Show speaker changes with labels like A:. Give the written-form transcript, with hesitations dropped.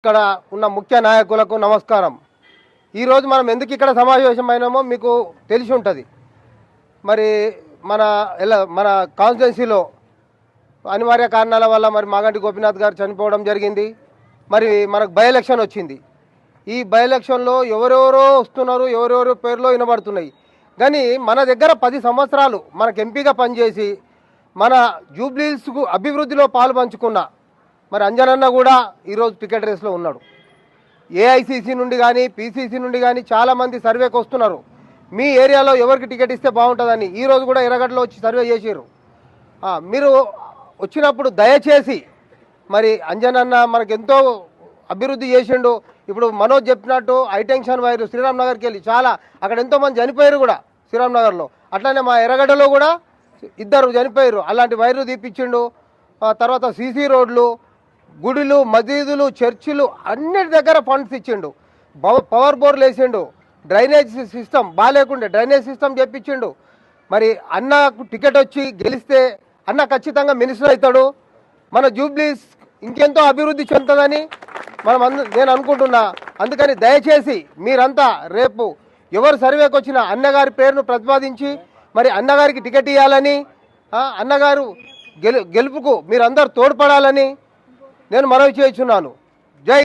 A: ఇక్కడ ఉన్న ముఖ్య నాయకులకు నమస్కారం. ఈరోజు మనం ఎందుకు ఇక్కడ సమావేశమైనామో మీకు తెలిసి ఉంటుంది. మరి మన కాన్స్టిట్యున్సీలో అనివార్య కారణాల వల్ల మరి మాగంటి గోపీనాథ్ గారు చనిపోవడం జరిగింది. మరి మనకు బై ఎలక్షన్ వచ్చింది. ఈ బై ఎలక్షన్లో ఎవరెవరో వస్తున్నారు, ఎవరెవరో పేర్లో వినబడుతున్నాయి. కానీ మన దగ్గర 10 సంవత్సరాలు మనకు ఎంపీగా పనిచేసి మన జూబ్లీహిల్స్కు అభివృద్ధిలో పాలు పంచుకున్న మరి అంజనన్న కూడా ఈరోజు టికెట్ రేస్లో ఉన్నాడు. ఏఐసిసి నుండి కానీ పిసిసి నుండి కానీ చాలామంది సర్వేకి వస్తున్నారు. మీ ఏరియాలో ఎవరికి టికెట్ ఇస్తే బాగుంటుందని ఈరోజు కూడా ఎర్రగడ్డలో వచ్చి సర్వే చేసారు. మీరు వచ్చినప్పుడు దయచేసి మరి అంజనన్న మనకు ఎంతో అభివృద్ధి చేసిండు. ఇప్పుడు మనోజ్ చెప్పినట్టు హైటెన్షన్ వైరు శ్రీరామ్ నగర్కి వెళ్ళి చాలా అక్కడ ఎంతోమంది చనిపోయారు కూడా శ్రీరామ్ నగర్లో. అట్లానే మా ఎర్రగడ్డలో కూడా 2 చనిపోయారు. అలాంటి వైర్లు తీపిచ్చిండు. తర్వాత సీసీ రోడ్లు, గుడులు, మసీదులు, చర్చిలు అన్నిటి దగ్గర ఫండ్స్ ఇచ్చిండు. పవర్ బోర్లు వేసిండు. డ్రైనేజ్ సిస్టమ్ బాగాలేకుండే డ్రైనేజ్ సిస్టమ్ చేపించిండు. మరి అన్నకు టికెట్ వచ్చి గెలిస్తే అన్న ఖచ్చితంగా మినిస్టర్ అవుతాడు. మన జూబ్లీస్ ఇంకెంతో అభివృద్ధి చెందుతుందని నేను అనుకుంటున్నా. అందుకని దయచేసి మీరంతా రేపు ఎవరు సర్వేకి వచ్చినా అన్నగారి పేరును ప్రతిపాదించి మరి అన్నగారికి టికెట్ ఇవ్వాలని, అన్నగారు గెలుపుకు మీరందరూ తోడ్పడాలని నేను మనవి చేస్తున్నాను.